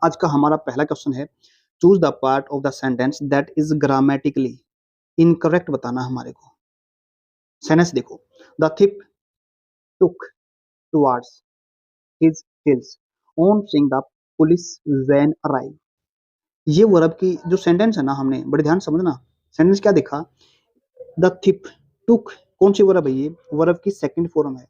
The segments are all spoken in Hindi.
आज का हमारा पहला क्वेश्चन है, choose the part of the sentence that is grammatically incorrect बताना हमारे को। सेंटेंस देखो, the thief took towards his heels on seeing the police van arrive. ये वर्ब की जो सेंटेंस है ना, हमने बड़े ध्यान से समझना। सेंटेंस क्या देखा, द थिप टुक, कौन सी वर्ब है ये? वर्ब की सेकंड फॉर्म है।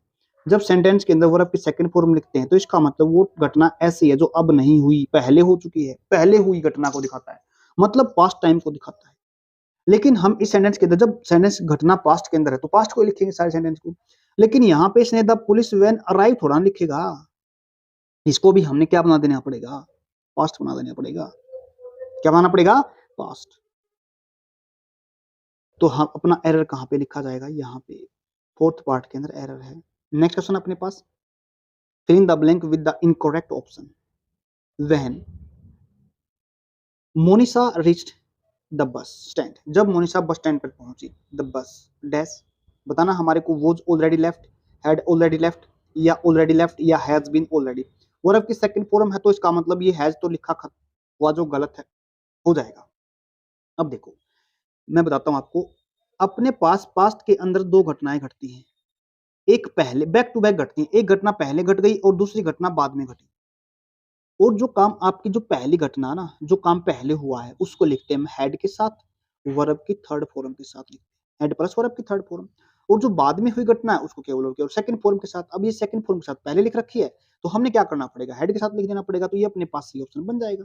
जब सेंटेंस के अंदर वर्ब की सेकंड फॉर्म लिखते हैं तो इसका मतलब वो घटना ऐसी है जो अब नहीं हुई, पहले हो चुकी है, पहले हुई घटना को दिखाता है, मतलब पास्ट टाइम को दिखाता है। लेकिन हम इस सेंटेंस के अंदर, जब सेंटेंस घटना पास्ट के अंदर है तो पास्ट को ही लिखेंगे सारे सेंटेंस को। लेकिन यहाँ पे इसने द पुलिस वैन अराइव थोड़ा ना लिखेगा, इसको भी हमने क्या बना देना पड़ेगा? पास्ट बना देना पड़ेगा। क्या बनाना पड़ेगा? पास्ट। तो हम अपना एरर कहाँ पे लिखा जाएगा? यहाँ पे फोर्थ पार्ट के अंदर एरर है। नेक्स्ट क्वेश्चन अपने पास, fill in the blank with the incorrect option. When Monisha reached the bus stand, जब मोनिशा बस स्टैंड पर पहुंची, द बस डैश बताना हमारे को, was already left, had already left, या ऑलरेडी लेफ्ट, या हैज बीन ऑलरेडी। वर्ब की सेकंड फॉर्म है तो इसका मतलब ये हैज तो लिखा हुआ जो गलत है हो जाएगा। अब देखो मैं बताता हूं आपको, अपने पास पास्ट के अंदर दो घटनाएं घटती हैं, एक पहले बैक टू बैक घटती है, एक घटना पहले घट गई और दूसरी घटना बाद में घटी। और जो काम आपकी जो पहली घटना ना, जो काम पहले हुआ है उसको लिखते हैं हेड के साथ, वर्ब की थर्ड फॉर्म के साथ लिखते हैं, हेड प्लस वर्ब की थर्ड फॉर्म। और जो बाद में हुई घटना है उसको केवल केवल सेकंड फॉर्म के साथ। अब ये सेकंड फॉर्म के साथ पहले लिख रखी है तो हमने क्या करना पड़ेगा? हेड के साथ लिख देना पड़ेगा। तो ये अपने पास सही ऑप्शन बन जाएगा।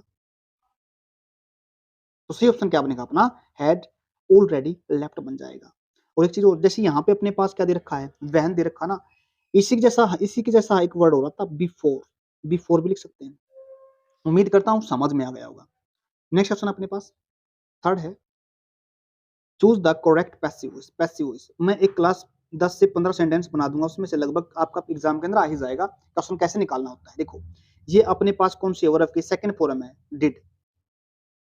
तो सही ऑप्शन क्या बनेगा अपना? हैड ऑलरेडी लेफ्ट बन जाएगा। और एक चीज और, जैसे यहाँ पे अपने पास क्या दे रखा है? वहन दे रखा ना, इसी के जैसा एक वर्ड हो रहा था बिफोर, बिफोर भी लिख सकते हैं। उम्मीद करता हूँ समझ में आ गया होगा। नेक्स्ट क्वेश्चन अपने पास थर्ड है, choose the correct passive voice. Passive voice मैं एक क्लास 10 से 15 सेंटेंस बना दूंगा, उसमें से लगभग आपका एग्जाम के अंदर आ ही जाएगा क्वेश्चन कैसे निकालना होता है। देखो ये अपने पास कौन सी वर्ब की सेकंड फॉर्म है? डिड।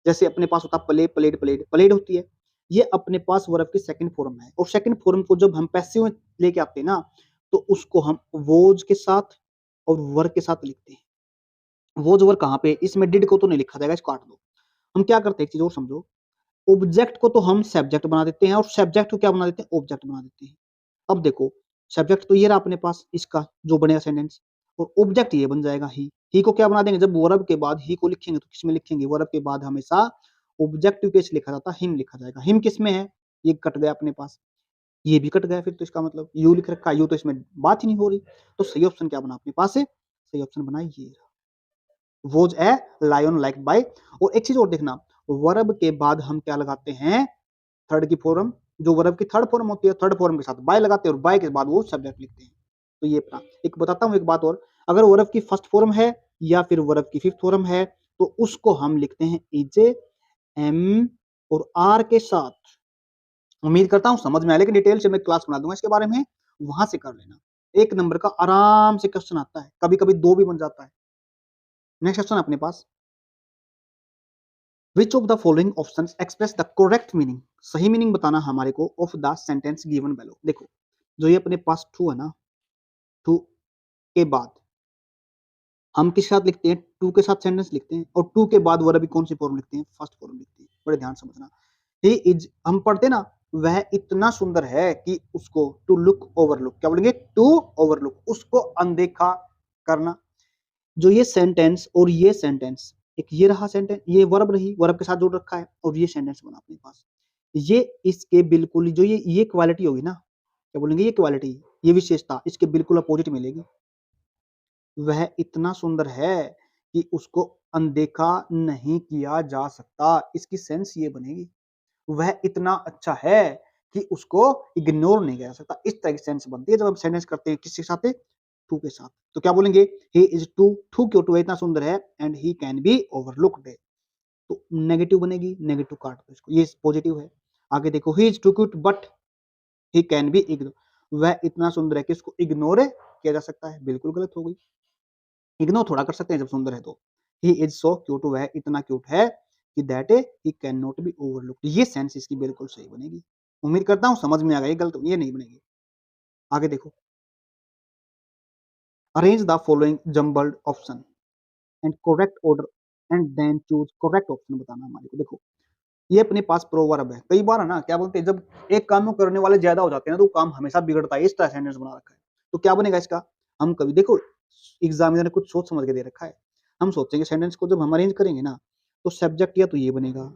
जैसे अपने पास होता प्ले, प्लेड, प्लेड, प्लेड होती है, ये अपने पास वर्ब की सेकंड फॉर्म है। और सेकंड फॉर्म को जब हम पैसिव में लेके आते हैं ना तो उसको हम वोज के साथ और वर्ब के साथ लिखते हैं। वोज वर्ब कहाँ पे? इसमें डिड को तो नहीं लिखा जाएगा, इसको काट दो। हम क्या करते हैं, एक चीज और समझो, ऑब्जेक्ट को तो हम सब्जेक्ट बना देते हैं और सब्जेक्ट को क्या बना देते हैं? ऑब्जेक्ट बना देते हैं। अब देखो सब्जेक्ट तो ये रहा अपने पास, इसका जो बनेगा सेंटेंस, और ऑब्जेक्ट ये बन जाएगा ही को क्या बना देंगे? जब वर्ब के बाद ही को लिखेंगे तो किसमें लिखेंगे? वर्ब के बाद हमेशा ऑब्जेक्टिव केस लिखा जाता है, हिम लिखा जाएगा। हिम किसमें है? ये कट गया अपने पास, ये भी कट गया, फिर तो इसका मतलब यू लिख रखा है, यू तो इसमें बात ही नहीं हो रही। तो सही ऑप्शन क्या बना अपने पास है? सही ऑप्शन बना ये, was a lion like by. और एक चीज और देखना, वर्ब के बाद हम क्या लगाते हैं? थर्ड की फॉर्म, जो वर्ब की थर्ड फॉर्म होती है थर्ड फॉर्म के साथ बाय लगाते हैं और बाय के बाद वो सब्जेक्ट लिखते हैं। तो ये अपना एक बताता हूँ एक बात और, अगर वर्ब की फर्स्ट फॉर्म है या फिर वर्ब की फिफ्थ फॉर्म है तो उसको हम लिखते हैं इज, एम और आर के साथ। उम्मीद करता हूँ समझ में आया, लेकिन डिटेल से मैं क्लास बना दूंगा इसके बारे में, वहां से कर लेना। एक नंबर का आराम से क्वेश्चन आता है, कभी कभी दो भी बन जाता है। नेक्स्ट क्वेश्चन अपने पास, which of the following options express the correct meaning. सही मीनिंग बताना हमारे को of the sentence given below. देखो जो ये अपने पास टू है ना, टू के बाद हम किस साथ लिखते हैं? टू के साथ सेंटेंस लिखते हैं, और टू के बाद वर्ब कौन सी फॉर्म लिखते हैं? फर्स्ट फॉर्म लिखते हैं। बड़े ध्यान समझना, ही इज हम पढ़ते ना, वह इतना सुंदर है कि उसको टू लुक ओवरलुक, क्या बोलेंगे? टू ओवरलुक, उसको अनदेखा करना। जो ये सेंटेंस और ये सेंटेंस, एक ये रहा सेंटेंस, ये वर्ब रही, वर्ब के साथ जोड़ रखा है, और ये सेंटेंस बना अपने पास, ये इसके बिल्कुल जो ये क्वालिटी होगी ना, क्या बोलेंगे? ये क्वालिटी, ये विशेषता इसके बिल्कुल अपोजिट मिलेगी। वह इतना सुंदर है कि उसको अनदेखा नहीं किया जा सकता, इसकी सेंस ये बनेगी। वह इतना अच्छा है कि उसको इग्नोर नहीं किया जा सकता, इस तरह की सेंस बनती है जब हम सेंटेंस करते हैं किसके साथ? टू के साथ। तो क्या बोलेंगे? ही इज टू, टू क्यों? टू इतना सुंदर है, and he can be overlooked. तो नेगेटिव बनेगी, नेगेटिव काट दो इसको, ये पॉजिटिव है। आगे देखो, he is too cute but he can be ignore. वह इतना सुंदर है कि उसको इग्नोर किया जा सकता है, बिल्कुल गलत हो गई। इग्नोर थोड़ा कर सकते हैं जब सुंदर है तो। ही इज सो क्यूट, वह इतना क्यूट है कि that he can not be overlooked. ये सेंस इसकी बिल्कुल सही बनेगी। उम्मीद करता हूँ समझ में आ गई, गलत ये नहीं बनेगी। आगे देखो, arrange the following jumbled option and correct order and then choose correct option बताना हमारे को। देखो ये अपने पास प्रोवर्ब है, कई बार है ना क्या बोलते हैं, जब एक काम को करने वाले ज्यादा हो जाते हैं ना तो काम हमेशा बिगड़ता है, इस तरह सेंटेंस बना रखा है। तो क्या बनेगा इसका, हम कभी देखो एग्जामिनर ने कुछ सोच समझ के दे रखा है, हम सोचेंगे सेंटेंस को जब हम अरेंज करेंगे ना तो सब्जेक्ट या तो ये बनेगा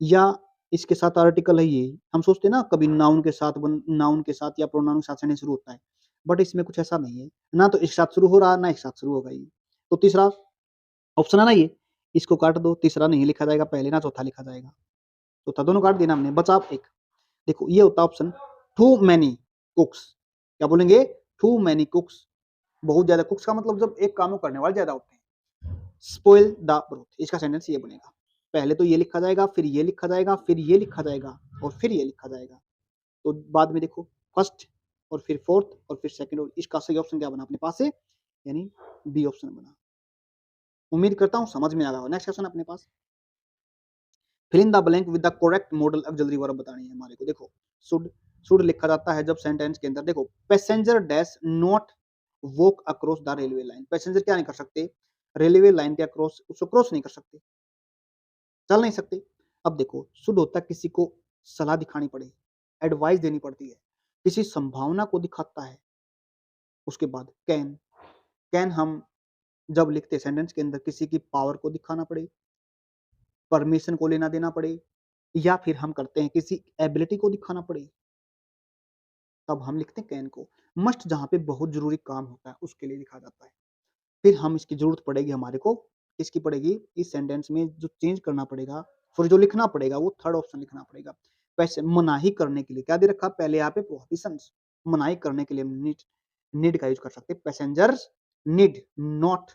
या इसके साथ आर्टिकल है ये, हम सोचते हैं ना कभी नाउन के साथ नाउन के साथ या प्रोनाउन के साथ सेंटेंस शुरू होता है, बट इसमें कुछ ऐसा नहीं है, ना तो एक साथ शुरू हो रहा ना एक साथ शुरू होगा ये। तो तीसरा ऑप्शन है ना ये, इसको काट दो, तीसरा नहीं लिखा जाएगा पहले ना चौथा लिखा जाएगा, चौथा दोनों काट देना हमने, बचा आप एक। देखो ये होता है ऑप्शन टू मैनी कुक्स, क्या बोलेंगे, टू मैनी कुक्स, बहुत ज्यादा कुक्स का मतलब जब एक काम को करने वाले ज्यादा होते हैं। स्पॉइल द ब्रोथ, इसका सेंटेंस ये बनेगा, पहले तो ये लिखा जाएगा फिर ये लिखा जाएगा फिर ये लिखा जाएगा और फिर ये लिखा जाएगा। तो बाद में देखो फर्स्ट और फिर फोर्थ और फिर सेकंड, और इसका सही ऑप्शन क्या बना अपने पास से, यानी बी ऑप्शन बना। उम्मीद करता हूँ समझ में आ गया। नेक्स्ट क्वेश्चन अपने पास, fill in the blank with the correct modal auxiliary verb बतानी है हमारे को। देखो शुड, शुड लिखा जाता है जब सेंटेंस के अंदर, देखो passenger dash not walk across the railway line, passenger क्या नहीं कर सकते, रेलवे लाइन के अक्रॉस उसको क्रॉस नहीं कर सकते, चल नहीं सकते। अब देखो शुड होता है किसी को सलाह दिखानी पड़े, एडवाइस देनी पड़ती है, किसी संभावना को दिखाता है। उसके बाद कैन, कैन हम जब लिखते सेंटेंस के अंदर किसी की पावर को दिखाना पड़े, परमिशन को लेना देना पड़े, या फिर हम करते हैं किसी एबिलिटी को दिखाना पड़े, तब हम लिखते हैं कैन को। मस्ट जहां पे बहुत जरूरी काम होता है उसके लिए लिखा जाता है। फिर हम इसकी जरूरत पड़ेगी हमारे को, इसकी पड़ेगी इस सेंटेंस में जो चेंज करना पड़ेगा, फिर जो लिखना पड़ेगा वो थर्ड ऑप्शन लिखना पड़ेगा। वैसे मनाही करने के लिए क्या दे रखा, पहले यहाँ पे प्रोहिबिशंस, मनाही करने के लिए नीड, नीड का यूज कर सकते हैं, passengers need not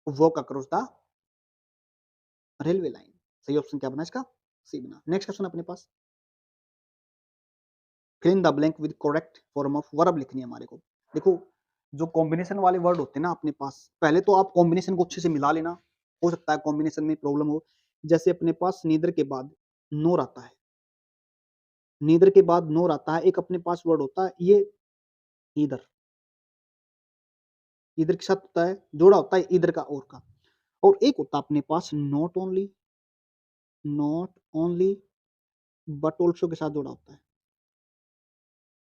walk across the railway line. सही ऑप्शन क्या बना इसका, सी बना। नेक्स्ट क्वेश्चन अपने पास, fill in the blank with correct form of verb लिखनी है हमारे को। देखो जो कॉम्बिनेशन वाले वर्ड होते हैं ना अपने पास, पहले तो आप कॉम्बिनेशन को अच्छे से मिला लेना, हो सकता है कॉम्बिनेशन में प्रॉब्लम हो। जैसे अपने पास नीदर के बाद नोर आता है, नीदर के बाद नोर आता है, एक अपने पास वर्ड होता है ये इधर, इधर के साथ होता है जोड़ा होता है इधर का और का, और एक होता है अपने पास not only, not only but also के साथ जोड़ा होता है।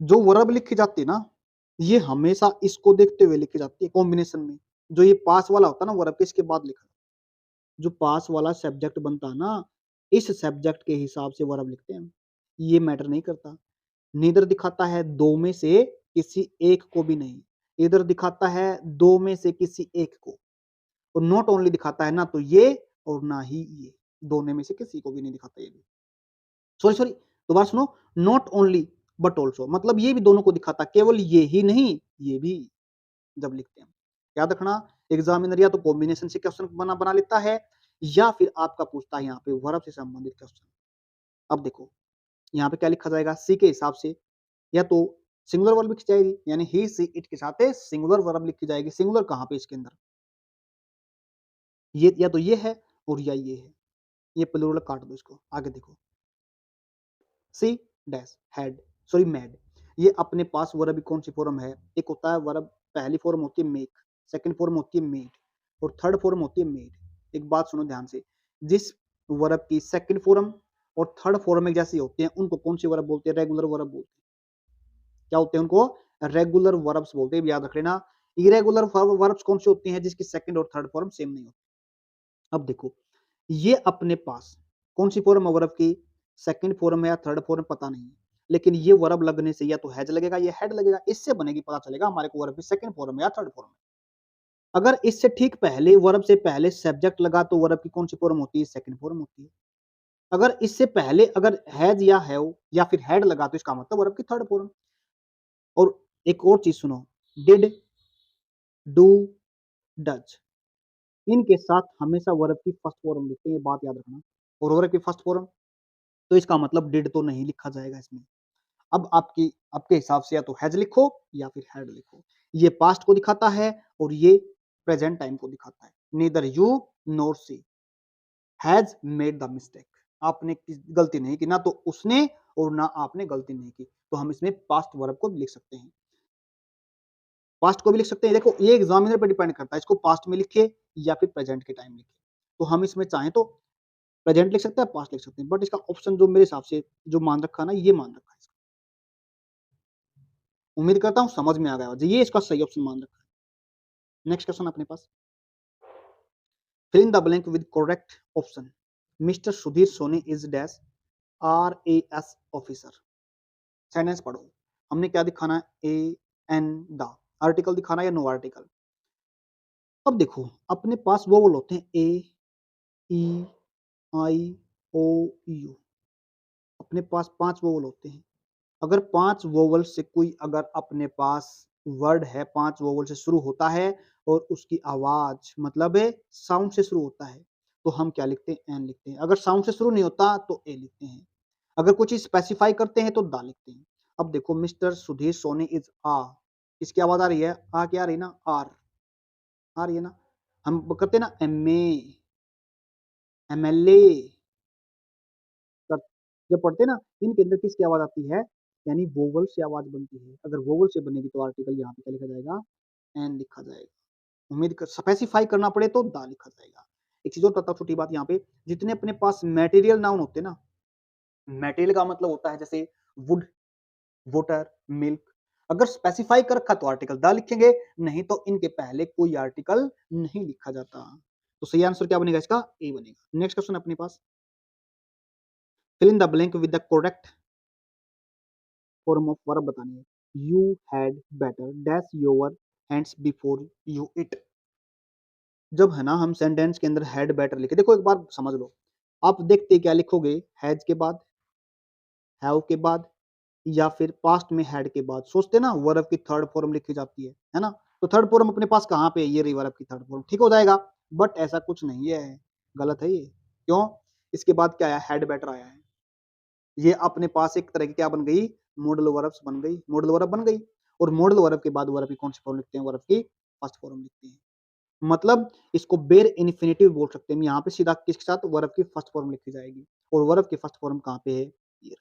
जो वर्ब लिखी जाती है ना ये हमेशा इसको देखते हुए लिखी जाती है कॉम्बिनेशन में, जो ये पास वाला होता है ना वर्ब के इसके बाद लिखा, जो पास वाला सब्जेक्ट बनता है ना इस सब्जेक्ट के हिसाब से वर्ब लिखते हैं हम, ये मैटर नहीं करता। नीदर दिखाता है दो में से किसी एक को भी नहीं, इधर दिखाता है दो में से किसी एक को, और नॉट ओनली दिखाता है ना तो ये और ना ही ये, दोनों में से किसी को भी नहीं दिखाता। ये भी सॉरी सॉरी दोबारा सुनो, नॉट ओनली बट ऑल्सो, मतलब ये भी दोनों को दिखाता, केवल ये ही नहीं ये भी, जब लिखते हैं याद रखना। एग्जामिनर या तो कॉम्बिनेशन से क्वेश्चन बना बना लेता है या फिर आपका पूछता है यहाँ पे वर्ब से संबंधित क्वेश्चन। अब देखो यहाँ पे क्या लिखा जाएगा, सी के हिसाब से या तो सिंगुलर वर्ब लिखी जाएगी, यानी ही सी इट के साथ सिंगुलर वर्ब लिखी जाएगी। सिंगुलर कहाँ पे इसके अंदर, ये या तो ये है और या ये है, ये प्लूरल काट दो इसको। आगे देखो C dash had sorry mad, ये अपने पास वर्ब कौन सी फॉर्म है, एक होता है वर्ब पहली फॉर्म होती है मेक, सेकंड फॉर्म होती है मेड और थर्ड फॉर्म होती है मेड। एक बात सुनो ध्यान से, जिस वर्ब की सेकंड फॉर्म और थर्ड फॉर्म एक जैसी होती हैं उनको कौन सी वर्ब बोलते हैं, रेगुलर वर्ब बोलते हैं। क्या होते हैं उनको, रेगुलर वर्ब्स बोलते हैं, याद रख लेना। इरेगुलर वर्ब्स कौन सी होती हैं, जिसकी सेकंड और थर्ड फॉर्म सेम नहीं होती। अब देखो ये अपने पास कौन सी फॉर्म है वर्ब की, सेकंड फॉर्म है या थर्ड फॉर्म पता नहीं है, लेकिन ये वर्ब लगने से या तो हैज लगेगा या हेड लगेगा, इससे बनेगी पता चलेगा हमारे को वर्ब की सेकंड फॉर्म है या थर्ड फॉर्म है। अगर इससे ठीक पहले वर्ब से पहले सब्जेक्ट लगा तो वर्ब की कौन सी फॉर्म होती है, सेकंड फॉर्म होती है। अगर इससे पहले अगर हैज या हैव या फिर हेड लगा तो इसका मतलब वर्ब की थर्ड फॉर्म। और एक और चीज सुनो, डिड डू डज, इनके साथ हमेशा वर्ब की फर्स्ट फॉर्म लिखते हैं, ये बात याद रखना। और वर्ब की फर्स्ट फॉर्म तो इसका मतलब डिड तो नहीं लिखा जाएगा इसमें। अब आपकी आपके हिसाब से या तो हैज लिखो या फिर हैड लिखो, ये पास्ट को दिखाता है और ये प्रेजेंट टाइम को दिखाता है। Neither you nor she has made the mistake, आपने गलती नहीं की, ना तो उसने और ना आपने गलती नहीं की, तो हम इसमें पास्ट वर्ब को भी लिख सकते हैं, पास्ट को भी लिख सकते हैं। देखो ये एग्जामिनर पर डिपेंड करता है, इसको पास्ट में लिखिए या फिर प्रेजेंट के टाइम लिखे। तो हम इसमें चाहें तो प्रेजेंट लिख सकते हैं, पास्ट लिख सकते हैं, बट इसका ऑप्शन जो मेरे हिसाब से जो मान रखा है ना, ये मान रखा है इसका। उम्मीद करता हूँ समझ में आ गया होगा। ये इसका सही ऑप्शन मान रखा है। नेक्स्ट क्वेश्चन अपने पास, fill in the blank with correct option. Mister Sudhir Soni is dash RAS officer. Sentence पढ़ो। हमने क्या दिखाना है? A N the. आर्टिकल दिखाना है या नो आर्टिकल? अब देखो अपने पास वोवल होते हैं ए, ई, आई, ओ, यू। अपने पास 5 वोवल होते हैं। अगर 5 वोवल से कोई अगर अपने पास वर्ड है, 5 वोवल से शुरू होता है और उसकी आवाज मतलब साउंड से शुरू होता है, तो हम क्या लिखते हैं? एन लिखते हैं। अगर साउंड से शुरू नहीं होता तो ए लिखते हैं। अगर कुछ स्पेसिफाई करते हैं तो दा लिखते हैं। अब देखो मिस्टर सुधीर सोनी इज आ, इसकी आवाज आ रही है, आ क्या आ रही है ना, आर आ रही है ना। हम करते हैं ना MA, MLA, जब पढ़ते हैं ना, इनके अंदर किसकी आवाज आती है? यानी वोवल से आवाज बनती है। अगर वोवल से बनेगी तो आर्टिकल यहाँ पे क्या लिखा जाएगा? एन लिखा जाएगा। उम्मीद कर स्पेसिफाई करना पड़े तो दा लिखा जाएगा। एक चीज और बताता हूँ, छोटी बात यहाँ पे, जितने अपने पास मटेरियल नाउन होते हैं ना, मटेरियल का मतलब होता है जैसे वुड, वाटर, मिल्क। अगर स्पेसिफाई कर रखा तो आर्टिकल दा लिखेंगे, नहीं तो इनके पहले कोई आर्टिकल नहीं लिखा जाता। तो सही आंसर क्या बनेगा इसका? ए बनेगा। नेक्स्ट क्वेश्चन अपने पास, fill in the blank with the correct form of verb बतानी है। You had better dash your hands before you eat. जब है ना हम सेंटेंस के अंदर हैड बेटर लिखे, देखो एक बार समझ लो, आप देखते क्या लिखोगे? हैज के बाद, हैव के बाद, या फिर पास्ट में हैड के बाद। सोचते ना वर्ब की थर्ड फॉर्म लिखी जाती है ना? तो थर्ड फॉर्म अपने पास कहाँ पे है? ये रही वर्ब की थर्ड फॉर्म, ठीक हो जाएगा। बट ऐसा कुछ नहीं है, गलत है ये। क्यों? इसके बाद क्या आया? हैड बेटर आया है। ये अपने पास एक तरह की क्या बन गई? मॉडल वर्ब्स बन गई, मॉडल वर्ब बन गई। और मॉडल वर्ब के बाद वर्ब की कौन सी फॉर्म लिखते हैं? वर्ब की फर्स्ट फॉर्म लिखते हैं। मतलब इसको बेर इन्फिनिटिव बोल सकते हैं। यहाँ पे सीधा किसके साथ? वर्ब की फर्स्ट फॉर्म लिखी जाएगी। और वर्ब की फर्स्ट फॉर्म कहाँ पे है? ये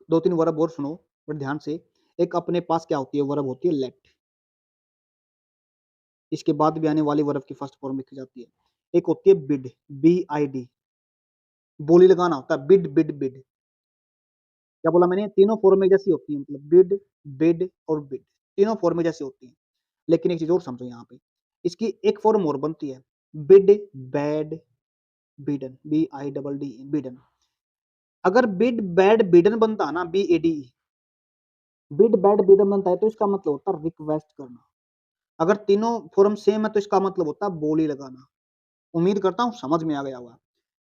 दो तीन वर्ब और सुनो बट ध्यान से। एक अपने पास क्या होती है? वर्ब होती है लेट। इसके बाद भी आने वाली वर्ब की फर्स्ट फॉर्म लिखी जाती है। एक होती है बिड, BID, बोली लगाना होता है, बिड बिड बिड। क्या बोला मैंने? तीनों फॉर्म एक जैसी होती है, मतलब बिड, बिड और बिड, तीनों फॉर्म एक जैसी होती है। लेकिन एक चीज और समझो यहाँ पे, इसकी एक फॉर्म और बनती है, बिड बैड बिडन, BIDD बिडन। अगर बिड बैड बिडन बनता है ना, BAD, बिड बैड बिडन बनता है, तो इसका मतलब होता है रिक्वेस्ट करना। अगर तीनों फॉर्म सेम है तो इसका मतलब होता है बोली लगाना। उम्मीद करता हूँ समझ में आ गया होगा।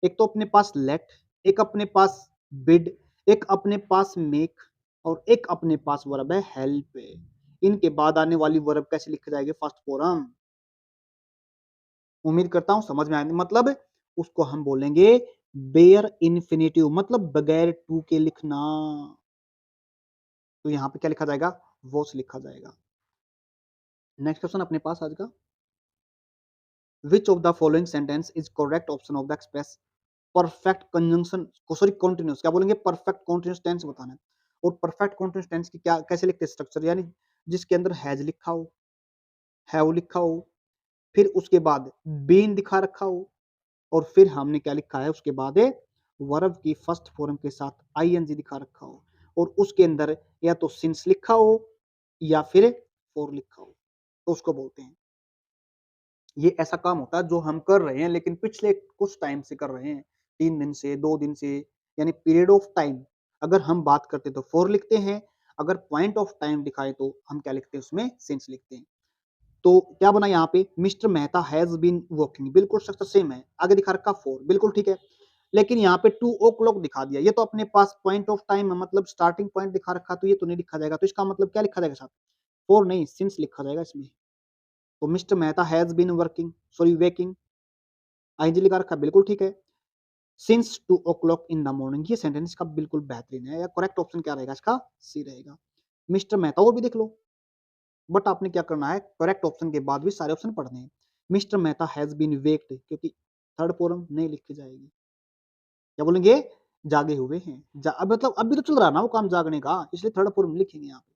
एक तो अपने पास लेट, एक अपने पास बिड, एक अपने पास मेक, और एक अपने पास वर्ब है हेल्प। इनके बाद आने वाली वर्ब कैसे लिखी जाएगी? First form. उम्मीद करता हूँ समझ में आए। मतलब उसको हम बोलेंगे बेयर इन्फिनिटिव, मतलब बगैर टू के लिखना। तो यहाँ पे क्या लिखा जाएगा? वॉस लिखा जाएगा। नेक्स्ट क्वेश्चन अपने पास आज का, विच of the following sentence is correct option of the express perfect conjunction, sorry continuous, क्या बोलेंगे? परफेक्ट कॉन्टिन्यूस टेंस बताना है। और परफेक्ट कॉन्टिन्यूस टेंस की क्या कैसे लिखते हैं स्ट्रक्चर? यानी जिसके अंदर हैज लिखा हो, हैव लिखा हो, फिर उसके बाद बीन दिखा रखा हो, और फिर हमने क्या लिखा है उसके बाद वर्ब की फर्स्ट फॉर्म के साथ ING दिखा रखा हो, और उसके अंदर या तो सिंस लिखा हो या फिर फॉर लिखा हो, तो उसको बोलते हैं। ये ऐसा काम होता है जो हम कर रहे हैं लेकिन पिछले कुछ टाइम से कर रहे हैं, 3 दिन से, 2 दिन से, यानी पीरियड ऑफ टाइम। अगर हम बात करते तो फॉर लिखते हैं, अगर पॉइंट ऑफ टाइम दिखाए तो हम क्या लिखते हैं? उसमें सिंस लिखते हैं। तो क्या बना यहाँ पे? Mr Mehta has been working, बिल्कुल स्ट्रक्चर सेम है। आगे दिखा रखा फॉर, बिल्कुल ठीक है। लेकिन यहाँ पे 2 o'clock दिखा दिया, ये तो अपने पास पॉइंट ऑफ टाइम है, मतलब स्टार्टिंग पॉइंट दिखा रखा, तो ये तो नहीं लिखा जाएगा। तो इसका मतलब क्या लिखा जाएगा साथ? फॉर नहीं, सिंस लिखा जाएगा इसमें। तो Mr Mehta has been working, sorry waking, ING लिखा रखा, बिल्कुल ठीक है। Since 2 o'clock in the morning, ये सेंटेंस का बिल्कुल बेहतरीन है। या करेक्ट ऑप्शन क्या रहेगा इसका? सी रहेगा। मिस्टर मेहता, वो भी देख लो, बट आपने क्या करना है? करेक्ट ऑप्शन के बाद भी सारे ऑप्शन पढ़ने हैं। Mr Mehta has been waked, क्योंकि थर्ड फॉर्म नहीं लिखी जाएगी। क्या बोलेंगे? जागे हुए हैं। अब मतलब अभी तो चल रहा है ना वो काम जागने का, इसलिए थर्ड फॉर्म लिखेंगे यहाँ पे।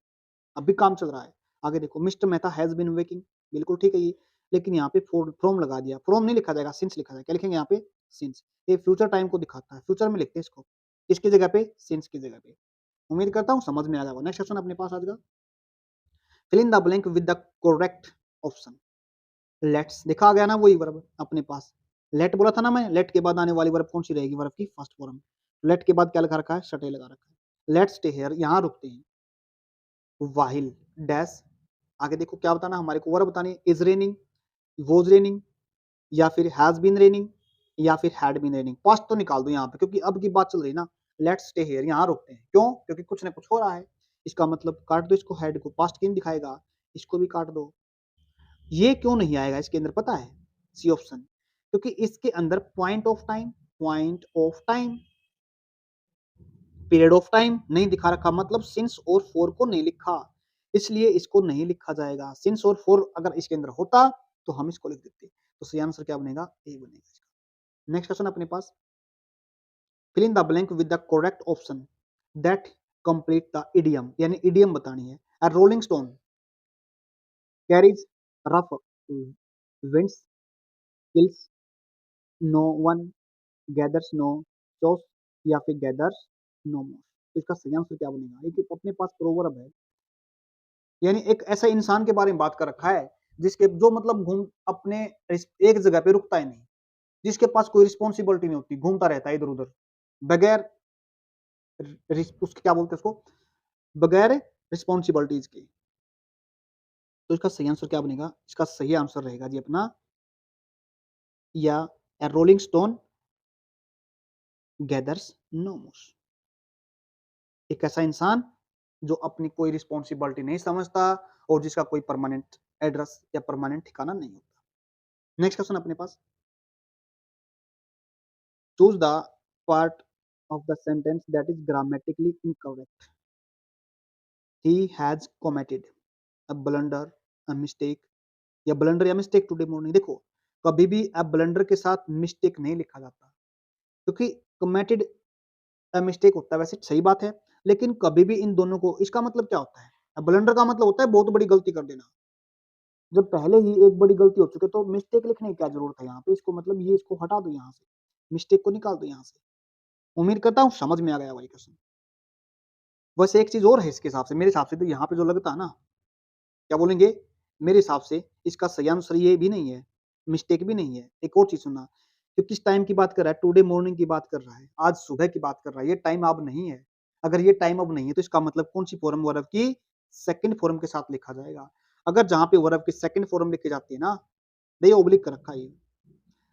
अभी काम चल रहा है। आगे देखो, Mr Mehta has been waking, बिल्कुल ठीक है ये। लेकिन यहाँ पे फ्रॉम लगा दिया, फ्रॉम नहीं लिखा जाएगा, सिंस लिखा जाएगा। क्या लिखेंगे यहाँ पे? सिंस। ये फ्यूचर टाइम को दिखाता है, फ्यूचर में लिखते हैं इसको, किसकी जगह पे? सिंस की जगह पे। उम्मीद करता हूँ समझ में आ जाएगा। नेक्स्ट क्वेश्चन अपने पास आज का, fill in the blank with the correct option. Let's देखा आ गया ना, वही वर्ब अपने पास। लेट बोला था ना मैं, लेट के बाद आने वाली वर्ब कौन सी रहेगी? वर्ब की फर्स्ट फॉर्म। लेट के बाद क्या लगा रखा है? स्टे लगा रखा है। लेट्स स्टे हियर, यहाँ रुकते हैं। वाहिल डैश, आगे देखो क्या बताना हमारे को, वर्ब बतानी है। इज रेनिंग, वॉज रेनिंग, या फिर हैज बीन रेनिंग, या फिर हैड बीन रेनिंग। पास्ट तो निकाल दो यहाँ पे, क्योंकि अब की बात चल रही है ना। लेट्स स्टे हियर, यहाँ रुकते हैं। क्यों? क्योंकि कुछ ना कुछ हो रहा है। इसका मतलब काट दो इसको, हेड को, पास्ट क्यों दिखाएगा? इसको भी काट दो। ये क्यों नहीं आएगा इसके अंदर पता है? सी ऑप्शन, क्योंकि इसके अंदर point of time, point of time, period of time नहीं दिखा रखा, मतलब सिंस और फोर को नहीं लिखा, इसलिए इसको नहीं लिखा जाएगा। सिंस और फोर अगर इसके अंदर होता तो हम इसको लिख देते। तो सही आंसर क्या बनेगा? ए बनेगा इसका। नेक्स्ट क्वेश्चन अपने पास, fill in the blank with the correct option that complete the idiom, यानी इडियम बतानी है। A rolling stone carries rough winds, kills no one, gathers no moss, या फिर गैदर्स नो मोर। तो इसका सही आंसर क्या बनेगा? एक अपने पास प्रोवर्ब है, यानी एक ऐसा इंसान के बारे में बात कर रखा है जिसके जो मतलब घूम अपने एक जगह पे रुकता ही नहीं, जिसके पास कोई रिस्पॉन्सिबिलिटी नहीं होती, घूमता रहता है इधर उधर बगैर उसके क्या बोलते हैं उसको, बगैर रिस्पॉन्सिबिलिटीज के। तो इसका सही आंसर क्या बनेगा? इसका सही आंसर रहेगा जी अपना, या रोलिंग स्टोन गैदर्स नो मोर। एक ऐसा इंसान जो अपनी कोई रिस्पॉन्सिबिलिटी नहीं समझता और जिसका कोई परमानेंट एड्रेस या परमानेंट ठिकाना नहीं होता। नेक्स्ट क्वेश्चन अपने पास, choose the part of the sentence that is grammatically incorrect. He has committed a blunder, a mistake, या ब्लंडर या मिस्टेक टुडे मॉर्निंग। देखो कभी भी अ ब्लंडर के साथ मिस्टेक नहीं लिखा जाता, क्योंकि कमिटेड मिस्टेक होता है, वैसे सही बात है, लेकिन कभी भी इन दोनों को, इसका मतलब क्या होता है? ब्लंडर का मतलब होता है बहुत बड़ी गलती कर देना। जब पहले ही एक बड़ी गलती हो चुकी है तो मिस्टेक लिखने की क्या जरूरत है यहाँ पे? इसको मतलब ये इसको हटा दो यहाँ से, मिस्टेक को निकाल दो यहाँ से। उम्मीद करता हूँ समझ में आ गया भाई क्वेश्चन। वैसे एक चीज और है इसके हिसाब से, मेरे हिसाब से तो यहाँ पे जो लगता है ना, क्या बोलेंगे, मेरे हिसाब से इसका सही आंसर ये भी नहीं है, मिस्टेक भी नहीं है। एक और चीज सुनना, तो किस टाइम की बात कर रहा है? टुडे मॉर्निंग की बात कर रहा है, आज सुबह की बात कर रहा है। ये टाइम अब नहीं है। अगर ये टाइम अब नहीं है तो इसका मतलब कौन सी फॉर्म वर्ब की? सेकंड फॉर्म के साथ लिखा जाएगा। अगर जहां पे वर्ब की सेकंड फॉर्म लिखी जाती है ना, देखिए ओब्लिक कर रखा है ये,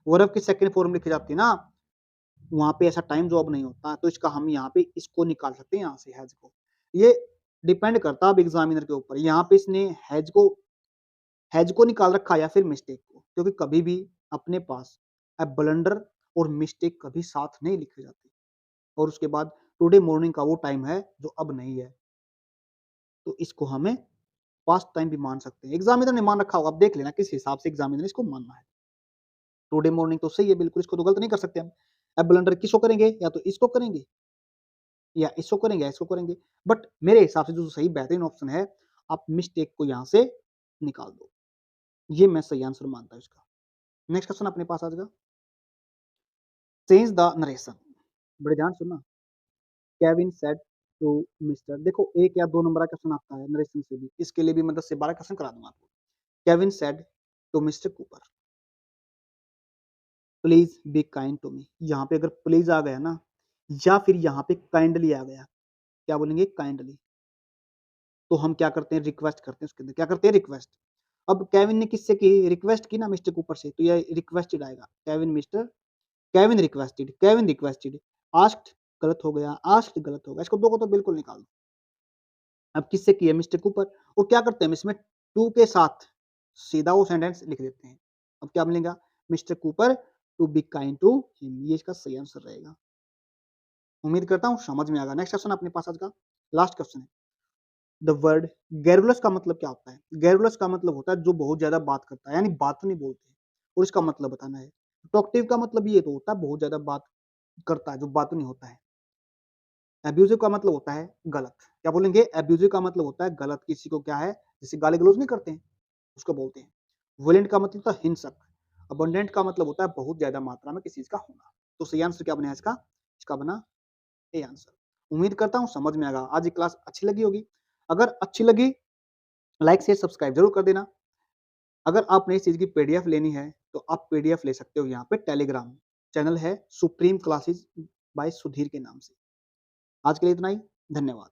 वर्ब की सेकंड फॉर्म लिखी जाती है ना, वहां पे ऐसा टाइम जो अब नहीं होता, तो इसका हम यहाँ पे इसको निकाल सकते हैं यहाँ से, हैज को। ये डिपेंड करता है अब एग्जामिनर के ऊपर, यहाँ पे इसने हैज को निकाल रखा या फिर मिस्टेक को, क्योंकि कभी भी अपने पास ब्लंडर और मिस्टेक कभी साथ नहीं लिखे जाते। और उसके बाद टुडे मॉर्निंग का वो टाइम है जो अब नहीं है, तो इसको हमें पास्ट टाइम भी मान सकते हैं। एग्जामिनर ने मान रखा होगा, अब देख लेना किस हिसाब से एग्जामिनर इसको मानना है। टुडे मॉर्निंग तो सही है बिल्कुल, इसको तो गलत नहीं कर सकते हम। अब ब्लंडर किसको करेंगे? या तो इसको करेंगे, या इसको करेंगे, या इसको करेंगे। बट मेरे हिसाब से जो सही बेहतरीन ऑप्शन है, आप मिस्टेक को यहाँ से निकाल दो। ये मैं सही आंसर मानता हूँ इसका। नेक्स्ट क्वेश्चन अपने पास आ जाएगा, चेंज द नरेशन। बड़े ध्यान सुनना। केविन सेड टू मिस्टर, देखो एक या दो नंबर का क्वेश्चन आता है नरेशन से भी, इसके लिए भी मैं 10 से 12 क्वेश्चन करा दूंगा आपको। Kevin said to Mr Cooper, please be kind to me. यहाँ पे अगर प्लीज आ गया ना, या फिर यहाँ पे काइंडली आ गया, क्या बोलेंगे? काइंडली। तो हम क्या करते हैं? रिक्वेस्ट करते हैं उसके अंदर, क्या करते हैं? रिक्वेस्ट। अब केविन ने किससे की? रिक्वेस्ट की ना मिस्टर कूपर से, तो ये रिक्वेस्टेड आएगा। केविन रिक्वेस्टेड, आस्क्ड गलत हो गया, आस्क्ड गलत हो गया, इसको दो को तो बिल्कुल निकाल दो। अब किससे की है? Mister Cooper. और क्या करते हैं इसमें? टू के साथ सीधा वो सेंटेंस लिख देते हैं। अब क्या मिलेगा? Mr Cooper to be kind to him, ये इसका सही आंसर रहेगा। उम्मीद करता हूँ समझ में आ गया। नेक्स्ट क्वेश्चन अपने पास आज का लास्ट क्वेश्चन है। द वर्ड गैरुलस का मतलब क्या होता है? गैरुलस का मतलब होता है जो बहुत ज्यादा बात करता है, यानी बात नहीं बोलते, और इसका मतलब बताना है। टॉकटिव का मतलब ये तो होता है बहुत ज्यादा बात करता है, जो बात नहीं होता है। एब्यूजिव का मतलब होता है गलत। क्या बोलेंगे? एब्यूजिव का मतलब होता है गलत, किसी को क्या है, जैसे गाली गलौज नहीं करते हैं, उसको बोलते हैं। वोलेंट का मतलब होता है हिंसक, अबंडेंट का मतलब होता है बहुत ज़्यादा मात्रा में किसी चीज़ का होना। तो सही आंसर क्या बना इसका? इसका बना ए आंसर। उम्मीद करता हूँ समझ में आएगा। आज की क्लास अच्छी लगी होगी। अगर अच्छी लगी लाइक, शेयर, सब्सक्राइब ज़रूर कर देना। अगर आपने इस चीज़ की पीडीएफ लेनी है, तो आप पीडीएफ ले सकते हो यहाँ पे टेलीग्राम चैनल है सुप्रीम क्लासेस बाय सुधीर के नाम से। आज के लिए इतना ही, धन्यवाद।